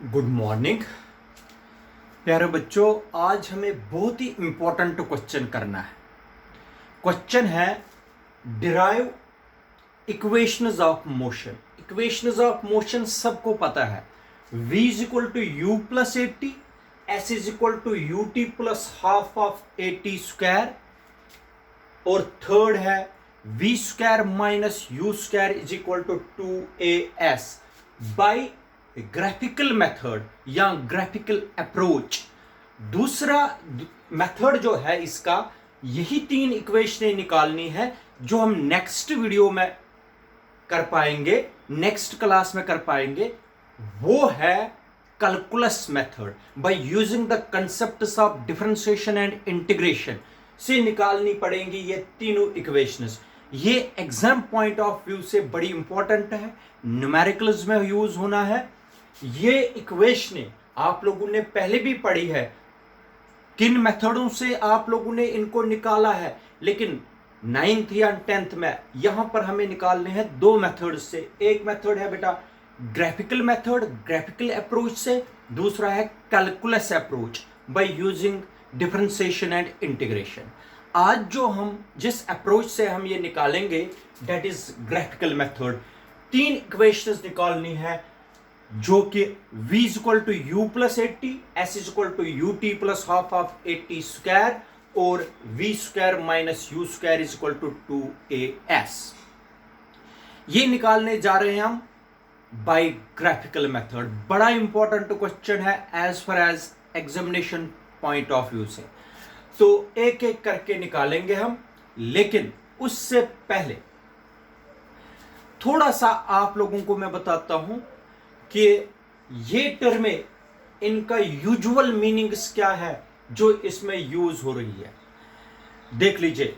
Good morning प्यारे बच्चों। आज हमें बहुत ही इंपॉर्टेंट क्वेश्चन करना है। क्वेश्चन है derive equations of motion. Equations of motion सबको पता है, v is equal to u plus a t, s is equal to u t plus half of a t square, और थर्ड है v square minus you square is equal to 2as by graphical method या graphical approach. दूसरा method जो है इसका, यही तीन इक्वेशनें निकालनी है जो हम नेक्स्ट वीडियो में कर पाएंगे, नेक्स्ट क्लास में कर पाएंगे। वो है calculus method by using the concepts of differentiation and integration से निकालनी पड़ेंगी ये तीनों इक्वेशंस। ये एग्जाम पॉइंट ऑफ व्यू से बड़ी इंपॉर्टेंट है, न्यूमेरिकल्स में यूज होना है। ये इक्वेशनें आप लोगों ने पहले भी पढ़ी है, किन मेथडों से आप लोगों ने इनको निकाला है, लेकिन 9th या 10th में यहां पर हमें निकालने हैं दो मेथड से। एक मेथड है बेटा ग्राफिकल मेथड, ग्राफिकल अप्रोच से, दूसरा है calculus approach by using differentiation and integration. आज जो हम जिस अप्रोच से हम ये निकालेंगे दैट इज ग्राफिकल मेथड। तीन इक्वेशंस निकालनी है जो कि v is equal to u plus a t, s is equal to u t plus half of a t square, और v square minus you square is equal to 2as। ये निकालने जा रहे हैं हम बाय ग्राफिकल मेथड। बड़ा important question है as far as examination point of view से, तो एक एक करके निकालेंगे हम। लेकिन उससे पहले थोड़ा सा आप लोगों को मैं बताता हूं कि ये टर्में इनका यूजुअल मीनिंग्स क्या है जो इसमें यूज हो रही है। देख लीजिए,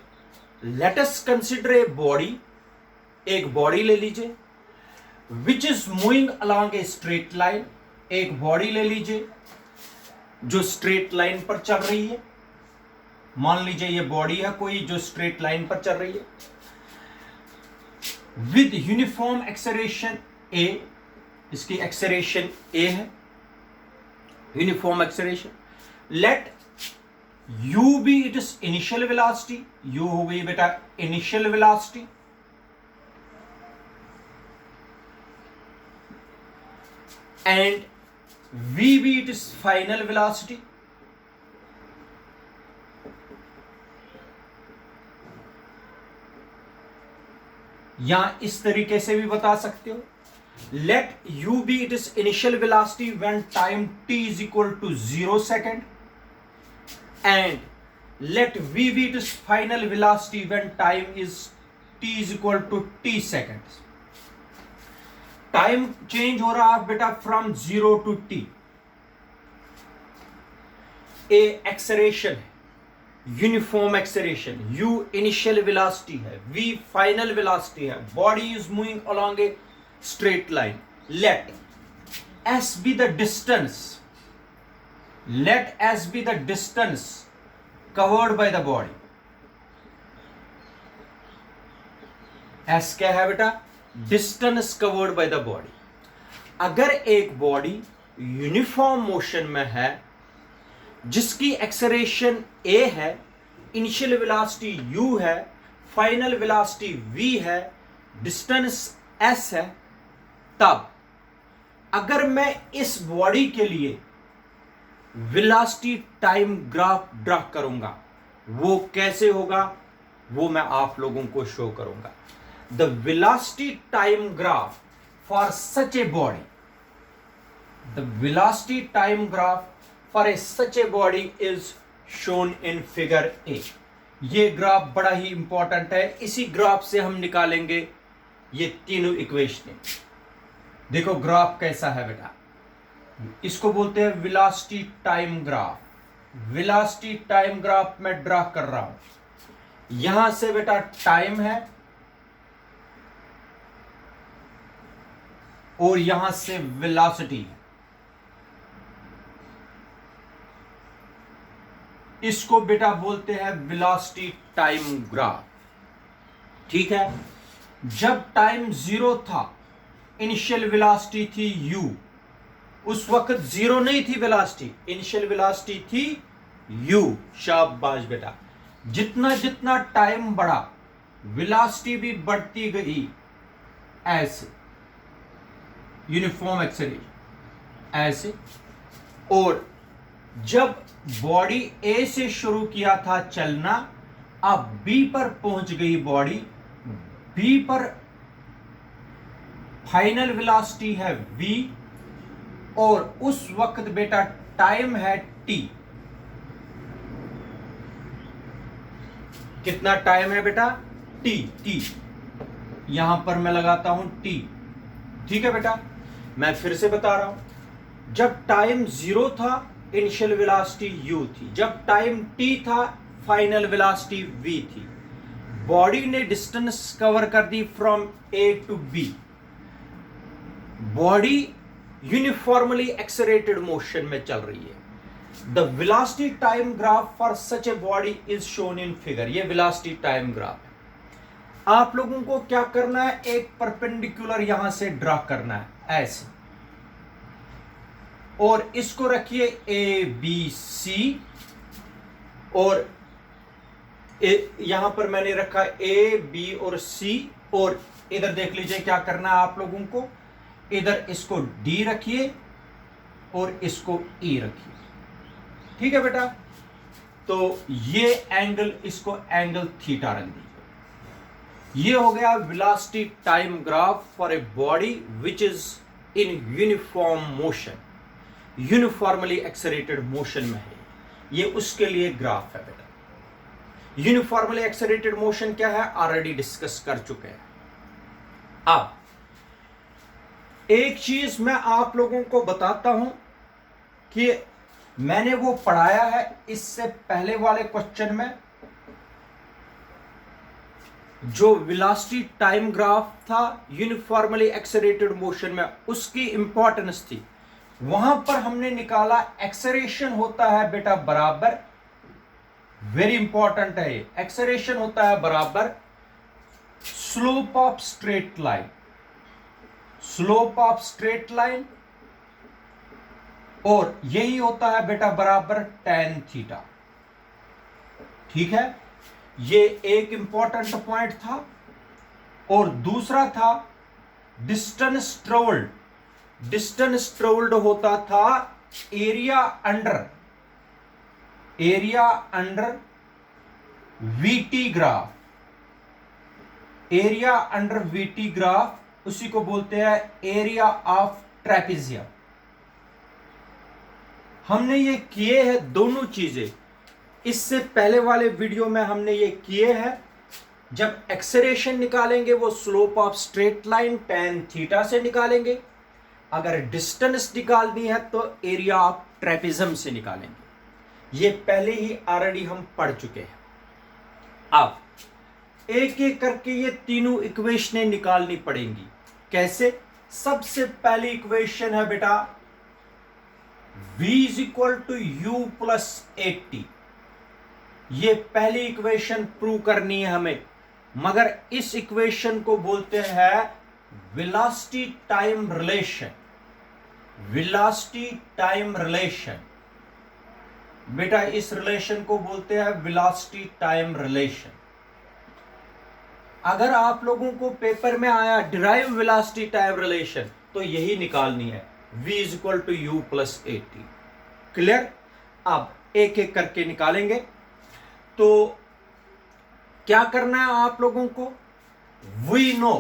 let us consider a body. एक बॉडी ले लीजिए which is moving along a straight line. एक बॉडी ले लीजिए जो स्ट्रेट लाइन पर चल रही है। मान लीजिए ये बॉडी है कोई जो स्ट्रेट लाइन पर चल रही है विद यूनिफॉर्म एक्सेलरेशन a। इसकी एक्सेलरेशन a है, uniform acceleration. Let u be it is initial velocity. u हो गई बेटा initial velocity, and v be it is final velocity. या इस तरीके से भी बता सकते हो, let u be it is initial velocity when time t is equal to 0 second, and let v be it is final velocity when time is t is equal to t seconds. Time change हो रहा है बेटा from 0 to t। A acceleration है, uniform acceleration, u initial velocity है, v final velocity है, body is moving along a straight line. Let s be the distance, let s be the distance covered by the body. s क्या है बेटा? Distance covered by the body. अगर एक body uniform motion में है जिसकी acceleration a है, initial velocity u है, फाइनल वेलोसिटी v है, डिस्टेंस s है, तब अगर मैं इस बॉडी के लिए वेलोसिटी टाइम ग्राफ ड्रा करूंगा, वो कैसे होगा वो मैं आप लोगों को शो करूंगा। The velocity time graph for such a body, the velocity time graph for a such a body is shown in figure A। ये ग्राफ बड़ा ही इंपॉर्टेंट है, इसी ग्राफ से हम निकालेंगे ये तीनों इक्वेशनें। देखो ग्राफ कैसा है बेटा, इसको बोलते हैं velocity time graph. Velocity time graph मैं ड्रा कर रहा हूं। यहां से बेटा टाइम है और यहां से वेलोसिटी है। इसको बेटा बोलते हैं वेलोसिटी टाइम ग्राफ। ठीक है, जब टाइम 0 था इनिशियल वेलोसिटी थी u, उस वक्त जीरो नहीं थी वेलोसिटी, इनिशियल वेलोसिटी थी u। शाबाश बेटा। जितना जितना टाइम बढ़ा वेलोसिटी भी बढ़ती गई, ऐसे यूनिफॉर्म एक्सेलरेशन ऐसे। और जब बॉडी ए से शुरू किया था चलना, अब बी पर पहुंच गई बॉडी, बी पर फाइनल वेलोसिटी है v, और उस वक्त बेटा टाइम है t। कितना टाइम है बेटा? t। यहां पर मैं लगाता हूं t। ठीक है बेटा, मैं फिर से बता रहा हूं, जब टाइम जीरो था इनिशियल वेलोसिटी u थी, जब टाइम t था फाइनल वेलोसिटी v थी। बॉडी ने डिस्टेंस कवर कर दी from a to b। Body uniformly accelerated motion में चल रही है। The velocity time graph for such a body is shown in figure. ये वेलोसिटी टाइम ग्राफ है। आप लोगों को क्या करना है, एक परपेंडिकुलर यहां से ड्रा करना है ऐसे, और इसको रखिए ए बी सी, और यहां पर मैंने रखा ए बी और सी, और इधर देख लीजिए क्या करना है आप लोगों को, इधर इसको डी रखिए और इसको ई रखिए। ठीक है बेटा, तो ये एंगल, इसको एंगल थीटा रख दीजिए। ये हो गया velocity time graph for a body which is in uniform motion, uniformly accelerated motion में है। ये उसके लिए ग्राफ है बेटा। यूनिफॉर्मली एक्सेलरेटेड मोशन क्या है, ऑलरेडी डिस्कस कर चुके हैं। अब एक चीज मैं आप लोगों को बताता हूं कि मैंने वो पढ़ाया है इससे पहले वाले क्वेश्चन में, जो वेलोसिटी टाइम ग्राफ था यूनिफॉर्मली एक्सेलरेटेड मोशन में, उसकी इंपॉर्टेंस थी। वहां पर हमने निकाला एक्सेलरेशन होता है बेटा बराबर, वेरी इंपॉर्टेंट है ये, एक्सेलरेशन होता है बराबर slope of straight line, slope of straight line, और यही होता है बेटा बराबर tan थीटा। ठीक है, ये एक इंपॉर्टेंट पॉइंट था। और दूसरा था डिस्टेंस ट्रेवल्ड। डिस्टेंस ट्रेवल्ड होता था area under VT graph, area under VT graph, उसी को बोलते हैं एरिया ऑफ ट्रेपेजियम। हमने ये किए हैं दोनों चीजें, इससे पहले वाले वीडियो में हमने ये किए हैं। जब एक्सेलरेशन निकालेंगे वो slope of straight line tan theta से निकालेंगे, अगर डिस्टेंस निकालनी है तो एरिया ऑफ ट्रेपेजियम से निकालेंगे। ये पहले ही ऑलरेडी हम पढ़ चुके हैं। अब एक एक करके ये तीनों इक्वेशनें निकालनी पड़ेंगी। कैसे? सबसे पहली इक्वेशन है बेटा v is equal to u plus 80। ये पहली इक्वेशन प्रूव करनी है हमें, मगर इस इक्वेशन को बोलते हैं velocity time relation. Velocity time relation बेटा, इस रिलेशन को बोलते हैं वेलोसिटी टाइम रिलेशन। अगर आप लोगों को पेपर में आया डिराइव वेलोसिटी टाइम रिलेशन, तो यही निकालनी है, v is equal to u plus 80। Clear? अब एक एक करके निकालेंगे। तो क्या करना है आप लोगों को? We know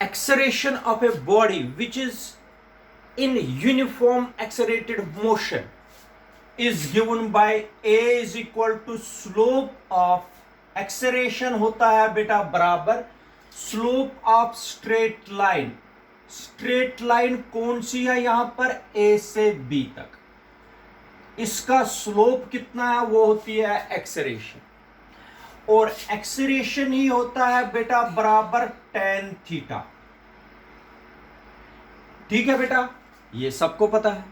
acceleration of a body which is in uniform accelerated motion is given by a is equal to slope of acceleration होता है बेटा बराबर slope of straight line। Straight line कौन सी है यहां पर? a से b तक। इसका स्लोप कितना है? वो होती है एक्सेलरेशन, और एक्सेलरेशन ही होता है बेटा बराबर tan थीटा। ठीक है बेटा, ये सबको पता है।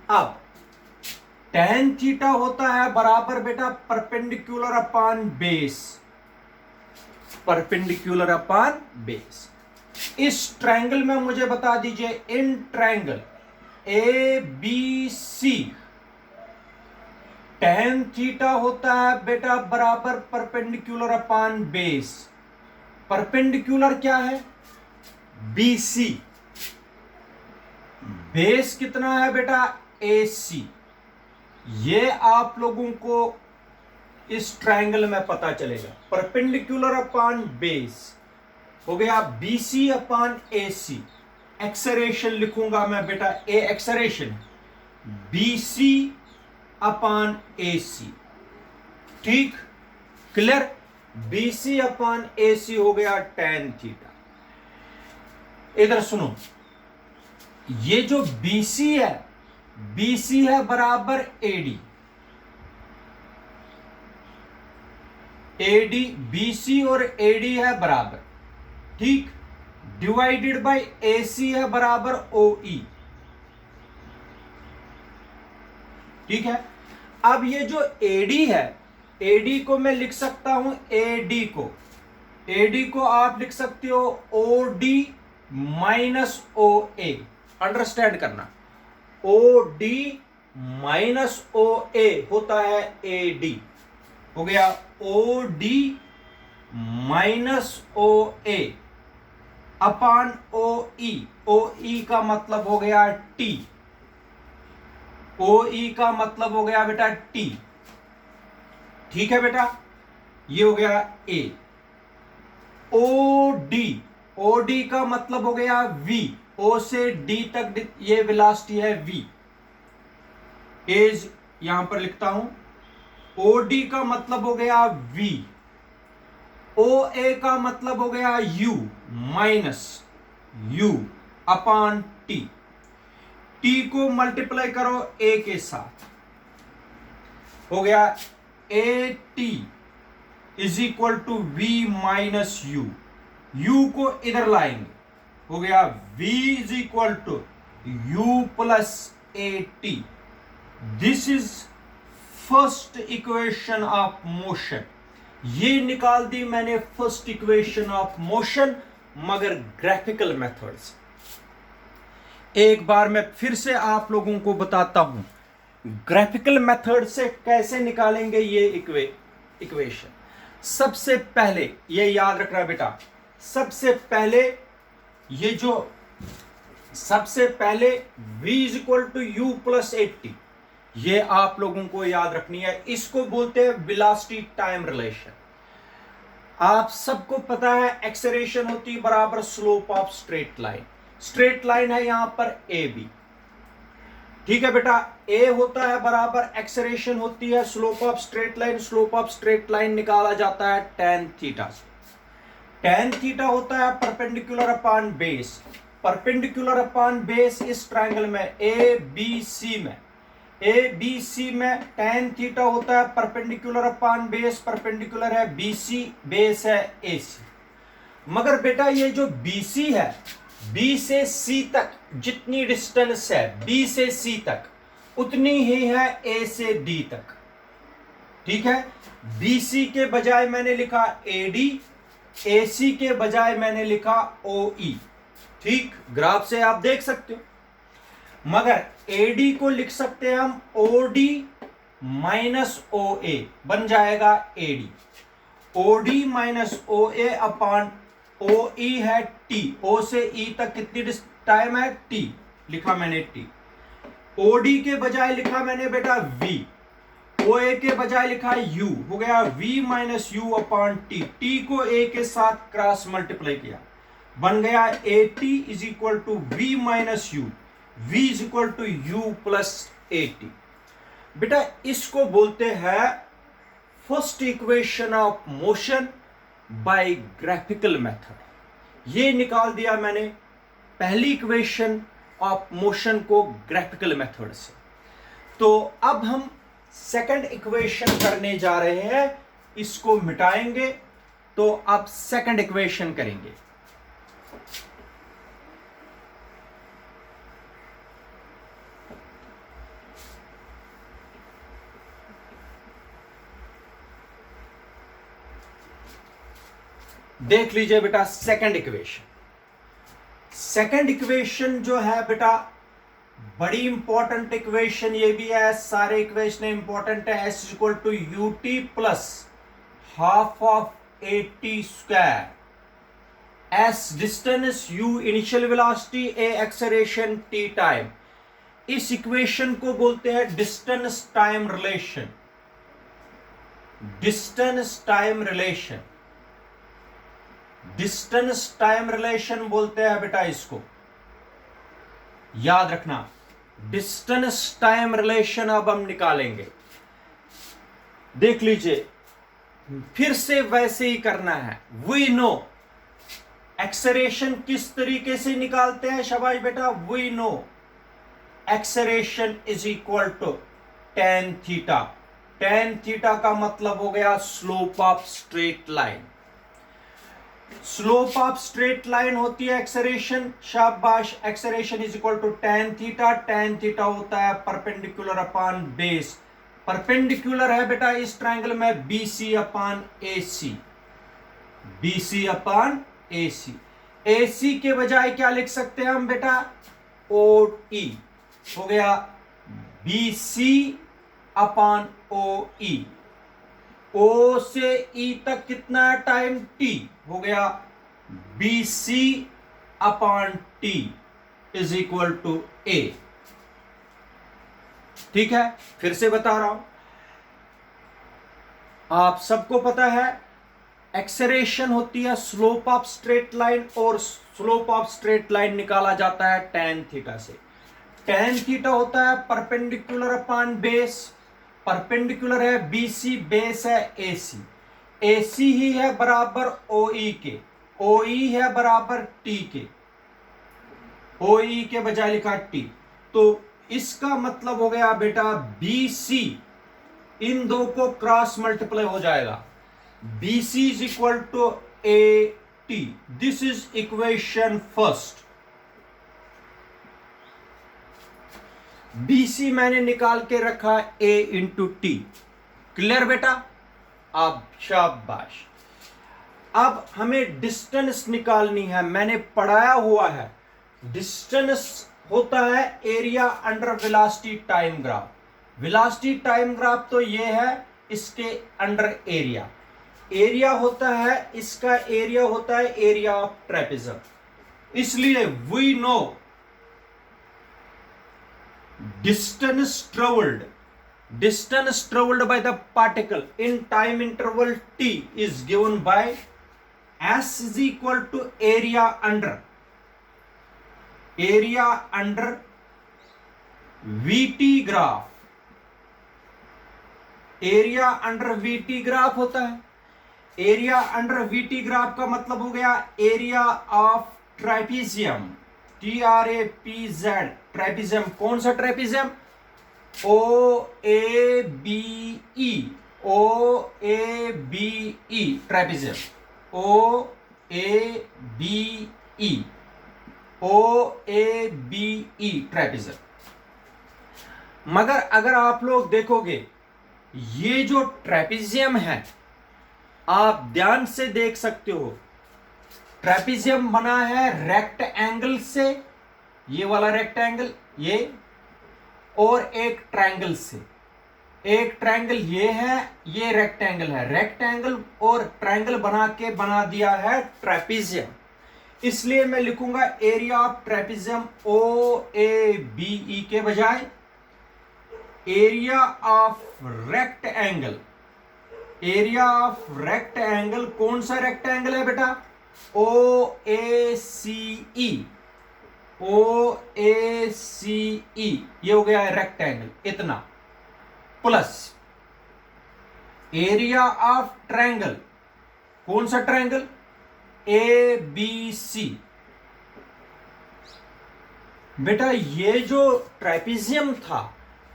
अब tan थीटा होता है बराबर बेटा perpendicular upon base. Perpendicular upon base. इस ट्रायंगल में मुझे बता दीजिए, in triangle A B C tan theta होता है बेटा बराबर परपेंडिकुलर अपॉन बेस। परपेंडिकुलर क्या है? BC। बेस कितना है बेटा? AC। ये आप लोगों को इस ट्रायंगल में पता चलेगा। परपेंडिकुलर अपॉन बेस हो गया BC अपॉन AC। एक्सरेशन लिखूंगा मैं बेटा, ए एक्सरेशन BC अपॉन AC। ठीक, क्लियर? BC अपॉन AC हो गया tan थीटा। इधर सुनो, ये जो BC है, BC है बराबर AD। AD, BC और AD है बराबर, ठीक, डिवाइडेड बाय AC है बराबर OE। ठीक है। अब ये जो AD है, AD को मैं लिख सकता हूं, AD को आप लिख सकते हो OD माइनस OA। अंडरस्टैंड करना, OD माइनस OA होता है AD। हो गया OD minus OA upon OE। OE का मतलब हो गया T। OE का मतलब हो गया बेटा T। ठीक है बेटा, ये हो गया A। OD का मतलब हो गया V। O से D तक ये वेलोसिटी है V। एज यहां पर लिखता हूं, OD का मतलब हो गया V। OA का मतलब हो गया U minus U upon T। T को मल्टीप्लाई करो A के साथ, हो गया AT is equal to V minus U। U को इधर लाएंगे, हो गया V is equal to U plus AT। This is first equation of motion. ये निकाल दी मैंने फर्स्ट इक्वेशन ऑफ मोशन, मगर ग्राफिकल मेथड से। एक बार मैं फिर से आप लोगों को बताता हूं, ग्राफिकल मेथड से कैसे निकालेंगे ये इक्वेशन। सबसे पहले ये याद रखना बेटा, सबसे पहले v is equal to u plus 80, ये आप लोगों को याद रखनी है। इसको बोलते हैं वेलोसिटी टाइम रिलेशन। आप सबको पता है एक्सेलरेशन होती है बराबर slope of straight line. Straight line है यहां पर AB। ठीक है बेटा, A होता है बराबर एक्सेलरेशन होती है slope of straight line. Slope of straight line निकाला जाता है tan थीटा से। tan थीटा होता है perpendicular upon base. Perpendicular upon base इस ट्रायंगल में ABC में tan थीटा होता है परपेंडिकुलर अपॉन बेस। परपेंडिकुलर है BC, बेस है AC। मगर बेटा ये जो BC है, B से C तक जितनी डिस्टेंस है B से C तक, उतनी ही है A से D तक। ठीक है, BC के बजाय मैंने लिखा AD, AC के बजाय मैंने लिखा OE। ठीक, ग्राफ से आप देख सकते हो। मगर AD को लिख सकते हैं हम OD माइनस OA, बन जाएगा AD। OD minus OA upon OE है T। O से E तक कितनी टाइम है? T, लिखा मैंने T। OD के बजाय लिखा मैंने बेटा V। OA के बजाय लिखा U, हो गया V minus U upon T। T को A के साथ क्रॉस मल्टीप्लाई किया, बन गया AT is equal to V minus U। V is equal to U plus AT। बेटा इसको बोलते हैं first equation of motion by graphical method. ये निकाल दिया मैंने पहली इक्वेशन ऑफ मोशन को ग्राफिकल मेथड से। तो अब हम सेकंड इक्वेशन करने जा रहे हैं, इसको मिटाएंगे तो अब सेकंड इक्वेशन करेंगे। देख लीजिए बेटा सेकंड इक्वेशन। सेकंड इक्वेशन जो है बेटा बड़ी इंपॉर्टेंट इक्वेशन ये भी है, सारे इक्वेशन इंपॉर्टेंट है। S equal to u t plus half of a t square, s distance, u initial velocity, a acceleration, t time. इस इक्वेशन को बोलते हैं distance time relation. Distance time relation, distance time relation बोलते हैं बेटा इसको, याद रखना। डिस्टेंस टाइम रिलेशन अब हम निकालेंगे। देख लीजिए फिर से वैसे ही करना है। वी नो एक्सेलरेशन किस तरीके से निकालते हैं, शाबाश बेटा। We know acceleration is equal to tan theta. Tan theta का मतलब हो गया slope of straight line. Slope of straight line होती है एक्सेलरेशन, शाबाश। Acceleration is equal to tan theta. Tan theta होता है परपेंडिकुलर अपॉन बेस। परपेंडिकुलर है बेटा इस ट्रायंगल में BC upon AC, BC upon AC. AC के बजाय क्या लिख सकते हैं हम बेटा, ओ ई हो गया बीसी अपॉन ओ ई। ओ से ई तक कितना टाइम, टी, हो गया BC upon t is equal to a. ठीक है, फिर से बता रहा हूं, आप सबको पता है एक्सेलरेशन होती है स्लोप ऑफ स्ट्रेट लाइन, और स्लोप ऑफ स्ट्रेट लाइन निकाला जाता है टेन थीटा से। टेन थीटा होता है परपेंडिकुलर अपॉन बेस। परपेंडिकुलर है बीसी, बेस है एसी। एसी ही है बराबर ओई के, ओई है बराबर टी के, ओई के बजाय लिखा टी। तो इसका मतलब हो गया बेटा बीसी, इन दो को क्रॉस मल्टीप्लाई हो जाएगा। BC is equal to a t. This is equation first. BC मैंने निकाल के रखा ए इंटू टी। क्लियर बेटा, अब शाबाश। अब हमें डिस्टेंस निकालनी है, मैंने पढ़ाया हुआ है। डिस्टेंस होता है area under velocity time graph. Velocity time graph तो ये है, इसके अंडर एरिया। एरिया होता है, इसका एरिया होता है एरिया ऑफ ट्रेपेजम। इसलिए we know distance traveled by the particle in time interval t is given by s is equal to area under vt graph। Area under VT graph होता है। Area under VT graph का मतलब हो गया area of ट्राइपीजियम, TRAPZ, trapezium. कौन सा trapezium, OABE, OABE trapezium, OABE, OABE trapezium. मगर अगर आप लोग देखोगे ये जो ट्रेपिजियम है, आप ध्यान से देख सकते हो, ट्रेपिजियम बना है रेक्ट एंगल से, ये वाला रेक्ट एंगल ये, और एक ट्रायंगल से। एक ट्रायंगल ये है, ये रेक्टेंगल है। रेक्टेंगल और ट्रायंगल बना दिया है ट्रेपिजियम। इसलिए मैं लिखूंगा एरिया ऑफ ट्रेपिजियम OABE के बजाय area of rectangle. Area of rectangle, कौन सा रेक्टेंगल है बेटा, OACE, OACE, ये हो गया है रेक्टेंगल इतना, प्लस एरिया ऑफ ट्रायंगल, कौन सा ट्रायंगल, ABC। बेटा ये जो ट्रेपिजियम था,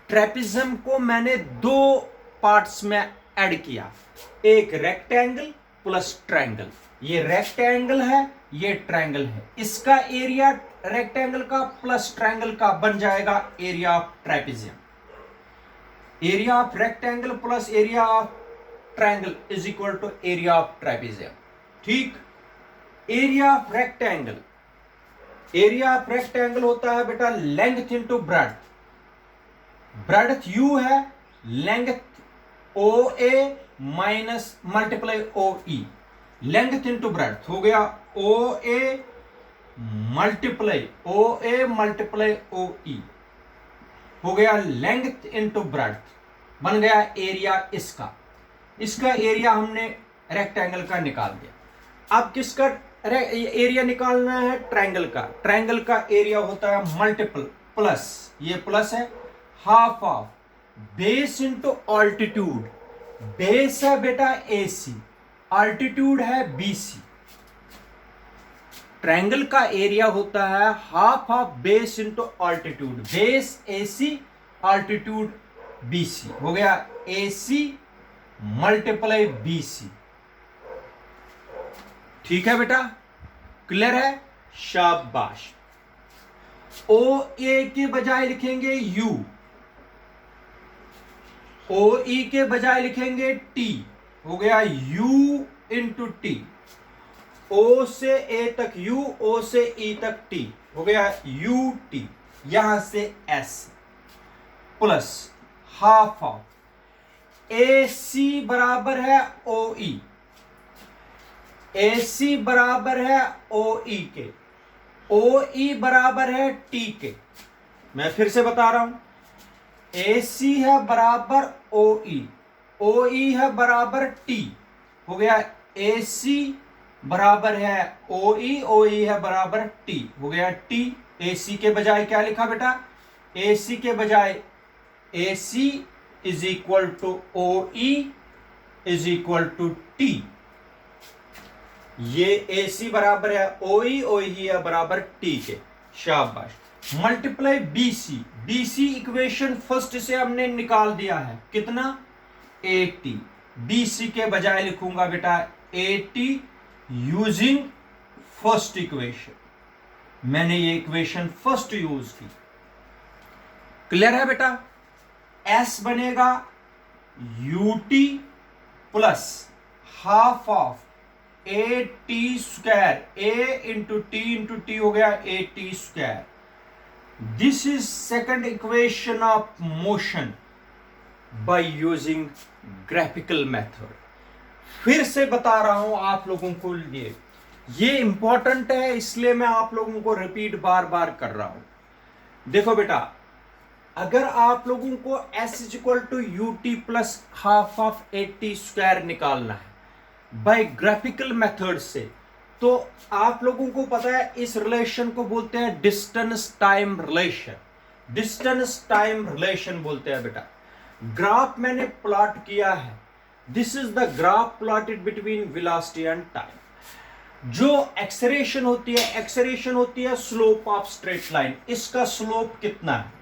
ट्रेपिजियम को मैंने दो पार्ट्स में ऐड किया, एक रेक्टेंगल प्लस ट्रायंगल। ये रेक्टेंगल है, ये ट्रायंगल है। इसका एरिया रेक्टेंगल का प्लस ट्रायंगल का बन जाएगा area of trapezium. Area of rectangle plus area of triangle is equal to area of trapezium. ठीक, area of rectangle, area of rectangle होता है बेटा length into breadth, breadth u है, length O A minus multiply O E, length into breadth हो गया ओ A multiply O ई, हो गया length into breadth, बन गया एरिया इसका, इसका एरिया हमने रेक्टेंगल का निकाल दिया। अब किसका एरिया निकालना है? ट्रायंगल का, ट्रायंगल का एरिया होता है मल्टीपल प्लस, ये प्लस है, half of base into altitude, base है बेटा AC, ऑल्टीट्यूड है BC। ट्रायंगल का एरिया होता है half of base into altitude, base AC altitude BC, हो गया AC मल्टीप्लाई BC। ठीक है बेटा, क्लियर है? शाबाश। OA के बजाय लिखेंगे U, OE के बजाय लिखेंगे T, हो गया U इंटू T, O से A तक U, O से E तक T, हो गया UT, यहां से S plus half of AC बराबर है OE, AC बराबर है OE के, OE बराबर है T के। मैं फिर से बता रहा हूं, AC है बराबर OE, OE है बराबर T, हो गया AC बराबर है OE, OE है बराबर T, हो गया T। AC के बजाय क्या लिखा बेटा? AC के बजाय AC is equal to OE is equal to T। ये AC बराबर है OE, OE है बराबर T के। शाबाश। Multiply BC, BC equation first से हमने निकाल दिया है, कितना? 80। BC के बजाय लिखूंगा बेटा 80 यूजिंग फर्स्ट इक्वेशन, मैंने ये इक्वेशन फर्स्ट यूज की। क्लियर है बेटा? S बनेगा UT plus half of AT square, A into T हो गया AT square. This is second equation of motion bye using graphical method. फिर से बता रहा हूं आप लोगों को, ये इंपॉर्टेंट है इसलिए मैं आप लोगों को रिपीट बार बार कर रहा हूं। देखो बेटा, अगर आप लोगों को S is equal to UT plus half of AT square निकालना है बाय ग्राफिकल मेथड से, तो आप लोगों को पता है इस रिलेशन को बोलते हैं distance time relation, distance time relation बोलते हैं बेटा। ग्राफ मैंने प्लॉट किया है, this is the graph plotted between velocity and time. जो एक्सेलरेशन होती है, एक्सेलरेशन होती है स्लोप ऑफ स्ट्रेट लाइन, इसका स्लोप कितना है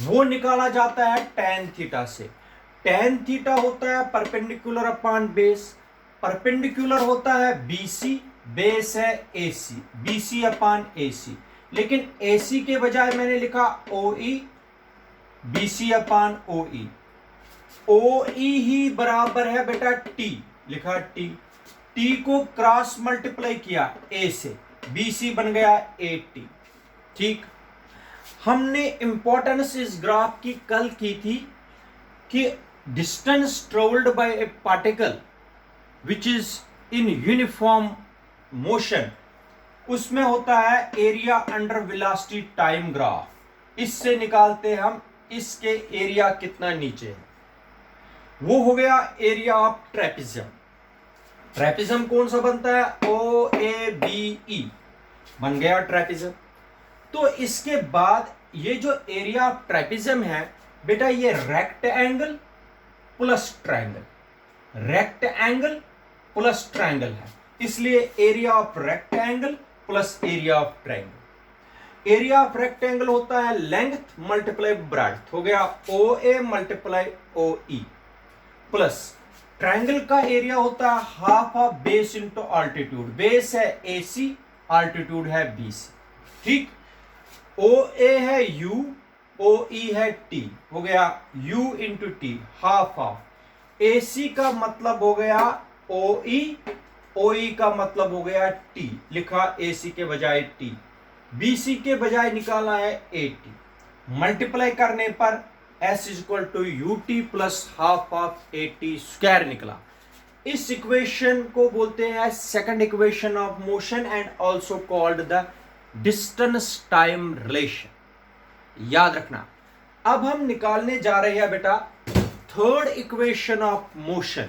वो निकाला जाता है tan थीटा से। tan थीटा होता है परपेंडिकुलर अपॉन बेस, परपेंडिकुलर होता है BC, बेस है AC, BC अपॉन AC। लेकिन AC के बजाय मैंने लिखा OE, BC upon OE। OE ही बराबर है बेटा T, लिखा T, T को क्रॉस मल्टीप्लाई किया A से, BC बन गया AT। ठीक, हमने इंपॉर्टेंस इस ग्राफ की कल की थी कि distance travelled by A particle which is in uniform motion, उसमें होता है area under velocity time graph. इससे निकालते हम इसके एरिया कितना नीचे है, वो हो गया एरिया ऑफ ट्रेपिज्म। ट्रेपिज्म कौन सा बनता है? OABE बन गया ट्रेपिज्म। तो इसके बाद ये जो एरिया ऑफ ट्रेपिज्म है बेटा, ये rectangle plus triangle, rectangle plus triangle है, इसलिए area of rectangle plus area of triangle. Area of rectangle होता है लेंथ मल्टीप्लाई ब्रेड्थ, हो गया OA multiply OE plus triangle का एरिया होता है half of base into altitude, base है AC, ऑल्टीट्यूड है BC। ठीक, OA है U, OE है T, हो गया U into T, half of AC का मतलब हो गया OE OE का मतलब हो गया T, लिखा AC के बजाय T, BC के बजाय निकाला है AT, मल्टीप्लाई करने पर S equal to UT plus half of AT square निकला। इस इक्वेशन को बोलते हैं second equation of motion and also called the distance time relation. याद रखना। अब हम निकालने जा रहे हैं बेटा थर्ड इक्वेशन ऑफ मोशन,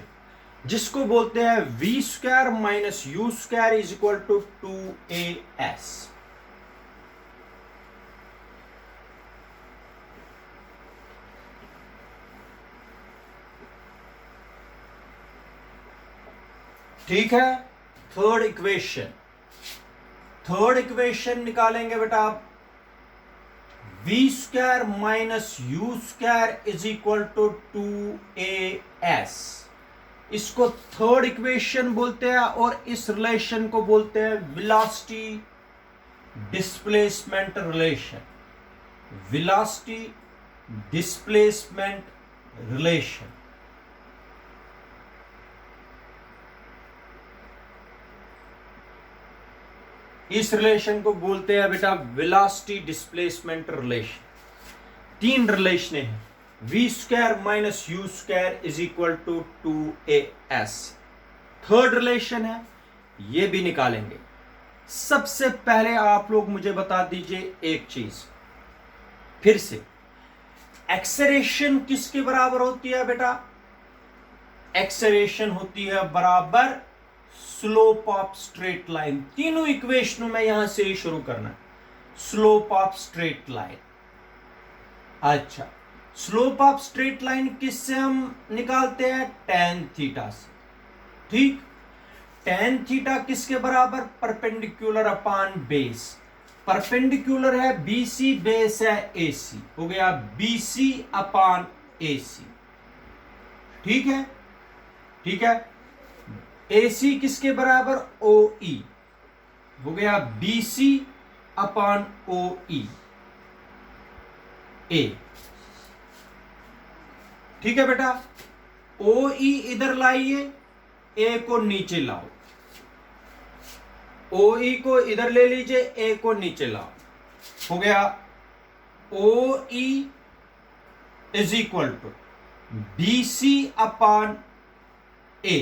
जिसको बोलते हैं v square minus you square is equal to 2AS। ठीक है, थर्ड इक्वेशन निकालेंगे बेटा आप, v square minus you square is equal to 2AS। इसको थर्ड इक्वेशन बोलते हैं और इस रिलेशन को बोलते हैं velocity displacement relation, velocity displacement relation. इस रिलेशन को बोलते हैं बेटा वेलोसिटी डिस्प्लेसमेंट रिलेशन। तीन रिलेशन हैं, v square minus you square is equal to 2AS। Third relation है, ये भी निकालेंगे। सबसे पहले आप लोग मुझे बता दीजिए एक चीज, फिर से एक्सेलरेशन किसके बराबर होती है बेटा? एक्सेलरेशन होती है बराबर स्लोप ऑफ स्ट्रेट लाइन। तीनों इक्वेशनों में यहां से ही शुरू करना है, स्लोप ऑफ स्ट्रेट लाइन। अच्छा, स्लोप ऑफ स्ट्रेट लाइन किससे हम निकालते हैं? tan थीटा से। ठीक, tan थीटा किसके बराबर? परपेंडिकुलर अपान बेस। परपेंडिकुलर है BC, बेस है AC, हो गया BC अपान AC। ठीक है, ठीक है। AC किसके बराबर? OE, हो गया BC अपान OE A। ठीक है बेटा, OE इधर लाइए, A को नीचे लाओ, OE को इधर ले लीजिए, A को नीचे लाओ, हो गया OE is equal to BC upon A।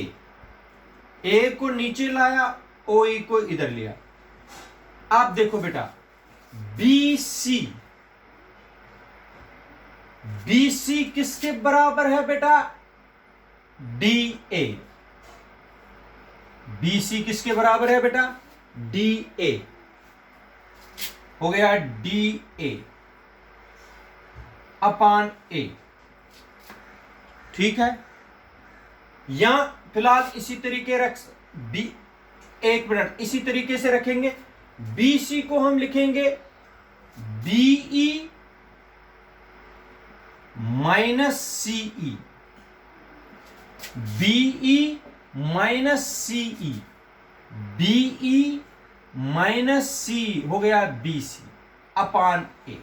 A को नीचे लाया, OE को इधर लिया। आप देखो बेटा, BC किसके बराबर है बेटा? DA। BC किसके बराबर है बेटा? DA, हो गया DA अपान A। ठीक है, यहां फिलहाल इसी तरीके एक मिनट, इसी तरीके से रखेंगे। BC को हम लिखेंगे BE minus CE, BE minus CE, BE minus CE, हो गया BC अपान A।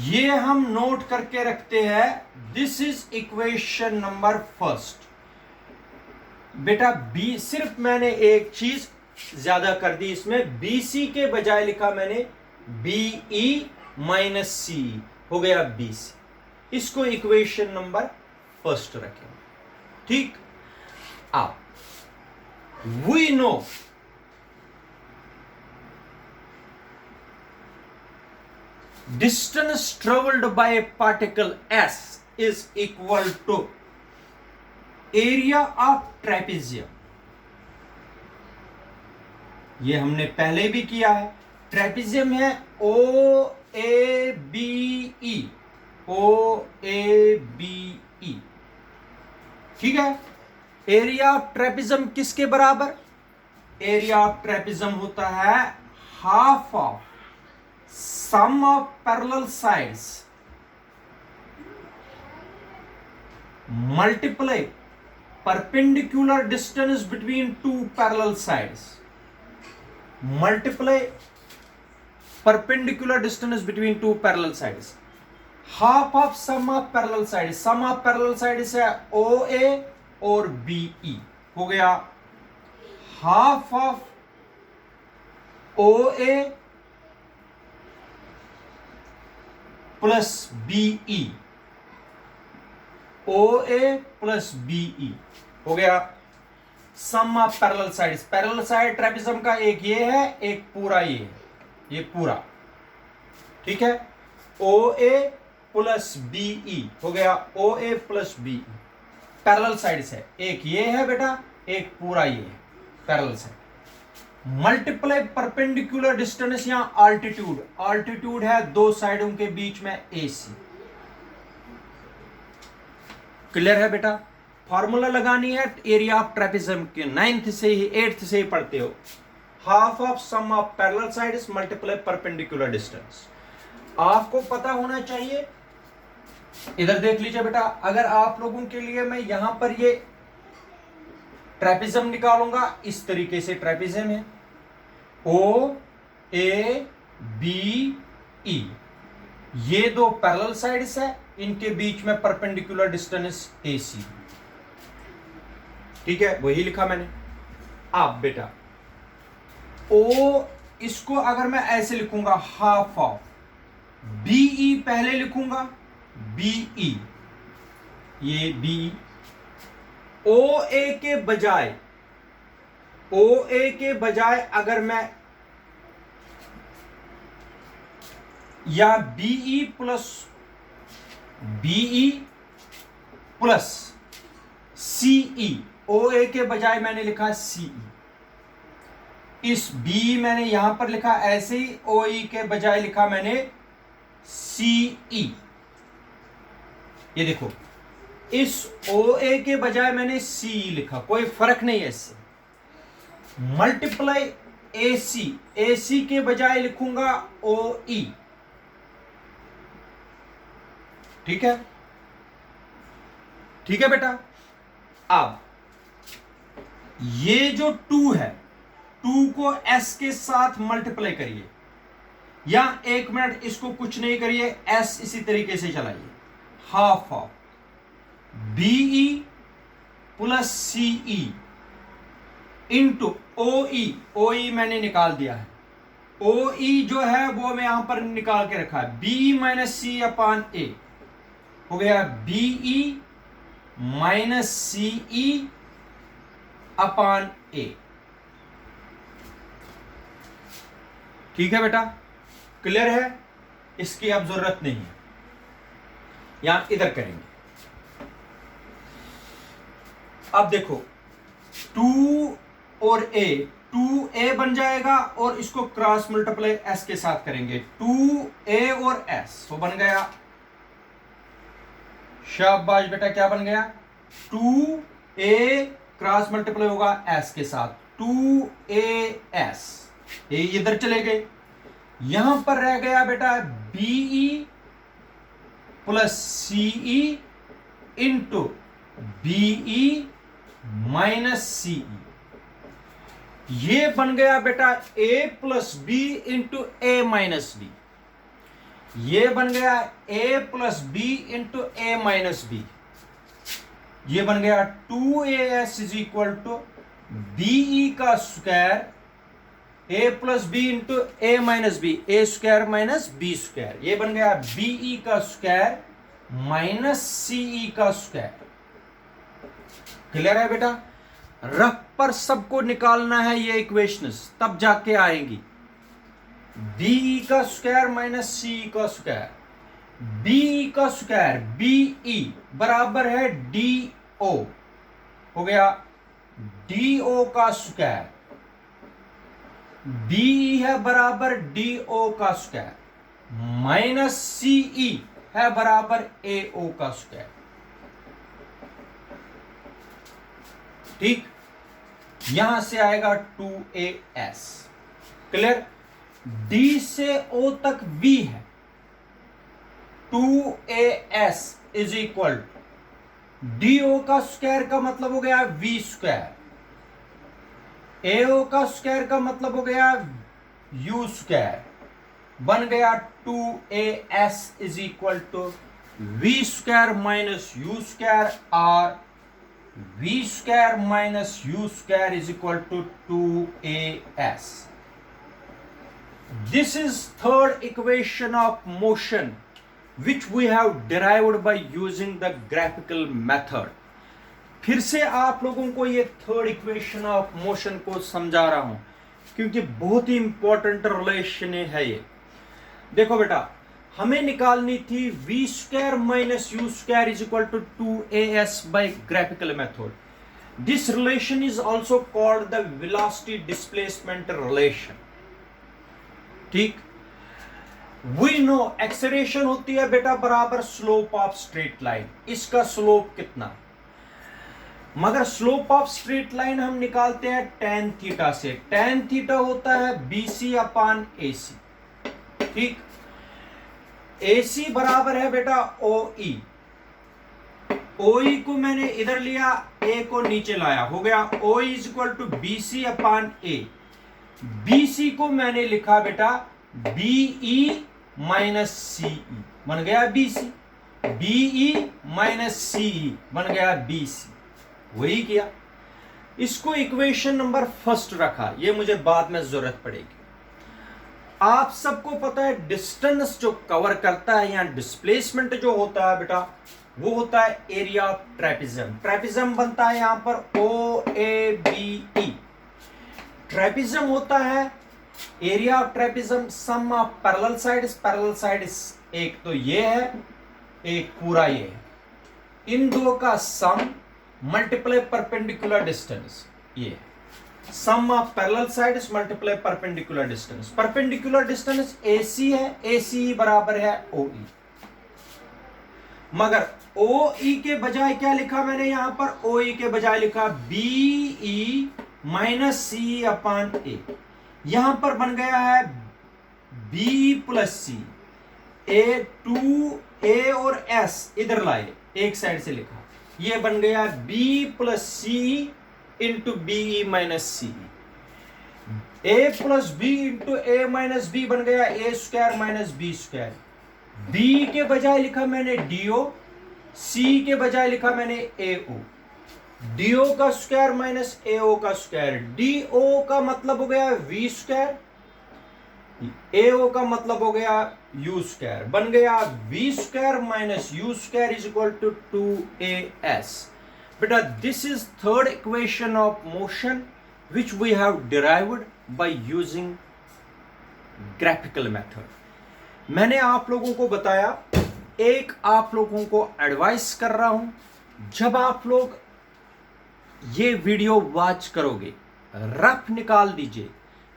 ये हम नोट करके रखते हैं। This is equation number first. बेटा B, सिर्फ मैंने एक चीज ज्यादा कर दी इसमें, BC के बजाय लिखा मैंने BE माइनस CE, हो गया BC। इसको इक्वेशन नंबर फर्स्ट रखें। ठीक, आप we know distance traveled by a particle S is equal to area of trapezium। ये हमने पहले भी किया है। ट्रेपेजियम है OABE, OABE। ठीक है, एरिया ऑफ ट्रेपेजियम किसके बराबर? एरिया ऑफ ट्रेपेजियम होता है half of sum of parallel sides multiply perpendicular distance between two parallel sides, multiply perpendicular distance between two parallel sides, half of sum of parallel sides। sum of parallel sides है OA और BE, हो गया half of O A plus BE, O A plus BE हो गया। Sum of parallel sides, parallel side trapezium का एक ये है, एक पूरा ये है, ये पूरा, ठीक है। ओ ए प्लस बीई हो गया, ओ A plus be parallel sides है, एक ये है बेटा, एक पूरा ये है parallel side. Multiply perpendicular distance या आल्टीट्यूड, आल्टीट्यूड है दो साइडों के बीच में AC। क्लियर है बेटा? फॉर्मूला लगानी है एरिया ऑफ ट्रेपेजियम के 9th से ही 8th से ही पढ़ते हो। Half of sum of parallel sides multiply perpendicular distance आपको पता होना चाहिए। इधर देख लीजिए बेटा, अगर आप लोगों के लिए मैं यहां पर ये ट्रेपेजियम निकालूंगा, इस तरीके से ट्रेपेजियम है, ओ ए बी ई, ये दो पैरेलल साइड्स है, इनके बीच में परपेंडिकुलर डिस्टेंस AC, ठीक है, वही लिखा मैंने। अब बेटा ओ, इसको अगर मैं ऐसे लिखूंगा हाफ ऑफ BE, पहले लिखूंगा BE, ये BE, OA के बजाय, OA के बजाय अगर मैं या BE plus BE plus CE, OA के बजाय मैंने लिखा CE, इस BE मैंने यहां पर लिखा ऐसे ही, OE के बजाय लिखा मैंने CE। ये देखो, इस OA के बजाय मैंने CE लिखा, कोई फर्क नहीं है इससे। मल्टीप्लाई AC, AC के बजाय लिखूंगा OE, ठीक है, ठीक है बेटा। अब ये जो 2 है, 2 को S के साथ मल्टीप्लाई करिए, या 1 मिनट इसको कुछ नहीं करिए, S इसी तरीके से चलाइए। Half of BE plus CE into OE, OE मैंने निकाल दिया है, OE जो है वो मैं यहां पर निकाल के रखा है, BE minus C upon A हो गया, BE minus CE upon A, ठीक है बेटा, क्लियर है? इसकी अब जरूरत नहीं है, यहां इधर करेंगे। अब देखो 2 और A, 2A बन जाएगा और इसको क्रॉस मल्टीप्लाई S के साथ करेंगे, 2A और S तो बन गया, शाबाश बेटा, क्या बन गया? 2A क्रॉस मल्टीप्लाई होगा S के साथ, 2AS, ये इधर चले गए। यहां पर रह गया बेटा BE plus CE into BE minus CE, ये बन गया बेटा A plus B into A minus B, ये बन गया A plus B into A minus B, ये बन गया 2AS is equal to BE का square A plus B into A minus B, A square minus B square, ये बन गया BE का स्क्वायर माइनस CE का स्क्वायर। क्लियर है बेटा? रफ पर सबको निकालना है ये इक्वेशंस, तब जाके आएंगी। BE का स्क्वायर माइनस CE का स्क्वायर, BE का स्क्वायर BE बराबर है DO हो गया, DO का स्क्वायर, BE है बराबर DO का स्क्वायर माइनस CE है बराबर AO का स्क्वायर, ठीक। यहां से आएगा 2AS, क्लियर। D से O तक V है, 2AS इज इक्वल DO का स्क्वायर का मतलब हो गया V स्क्वायर, AO का स्क्वायर का मतलब हो गया U स्क्वायर, बन गया 2AS is equal to V square minus U square, और V square minus you square is equal to 2as. This is third equation of motion which we have derived by using the graphical method. फिर से आप लोगों को ये third equation of motion को समझा रहा हूं क्योंकि बहुत ही इंपॉर्टेंट रिलेशन है ये. देखो बेटा, हमें निकालनी थी v square minus you square is equal to 2as by graphical method. This relation is also called the velocity displacement relation. ठीक, वी नो एक्सेलरेशन होती है बेटा बराबर स्लोप ऑफ स्ट्रेट लाइन. इसका स्लोप कितना, मगर स्लोप ऑफ स्ट्रेट लाइन हम निकालते हैं tan थीटा से. tan थीटा होता है BC अपान AC. ठीक, AC बराबर है बेटा OE. OE को मैंने इधर लिया, A को नीचे लाया, हो गया OE is equal to BC upon A. BC को मैंने लिखा बेटा BE माइनस CE, बन गया BC. BE माइनस CE बन गया BC. वही किया, इसको इक्वेशन नंबर फर्स्ट रखा. ये मुझे बाद में जरूरत पड़ेगी. आप सबको पता है डिस्टेंस जो कवर करता है या डिस्प्लेसमेंट जो होता है बेटा, वो होता है एरिया ऑफ ट्रेपिज्म. ट्रेपिज्म बनता है यहां पर OABE. ट्रेपिज्म होता है area of trapezium sum of parallel sides. Parallel sides एक तो ये है, एक पूरा ये है. इन दो का सम मल्टीप्लाई परपेंडिकुलर डिस्टेंस. ये sum of parallel sides multiply perpendicular distance. Perpendicular distance AC है, ACE बराबर है OE. मगर OE के बजाय क्या लिखा मैंने यहां पर, OE के बजाय लिखा BE minus CE upon A. यहां पर बन गया है B प्लस C. A और S इधर लाए, एक साइड से लिखा, ये बन गया B plus C into BE minus CE. A plus B into A minus B बन गया A square minus B square. B के बजाय लिखा मैंने DO, C के बजाय लिखा मैंने AO. DO का स्क्वायर माइनस AO का स्क्वायर. DO का मतलब हो गया V स्क्वायर, AO का मतलब हो गया U स्क्वायर. बन गया V square minus U square is equal to 2as. बेटा this is third equation of motion which we have derived by using graphical method. मैंने आप लोगों को बताया, एक आप लोगों को एडवाइस कर रहा हूं, जब आप लोग ये वीडियो वॉच करोगे रफ निकाल दीजिए.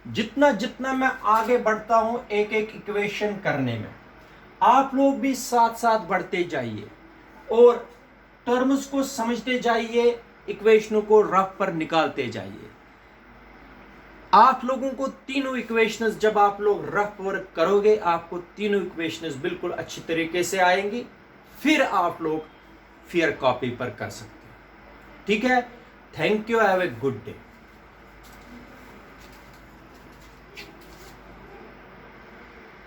जितना जितना मैं आगे बढ़ता हूं एक एक इक्वेशन करने में, आप लोग भी साथ साथ बढ़ते जाइए और टर्म्स को समझते जाइए, इक्वेशनों को रफ पर निकालते जाइए. आप लोगों को तीनों इक्वेशंस जब आप लोग रफ वर्क करोगे, आपको तीनों इक्वेशंस बिल्कुल अच्छी तरीके से आएंगी. फिर आप लोग फिर कॉपी पर कर सकते हैं. ठीक है, thank you, have a good day.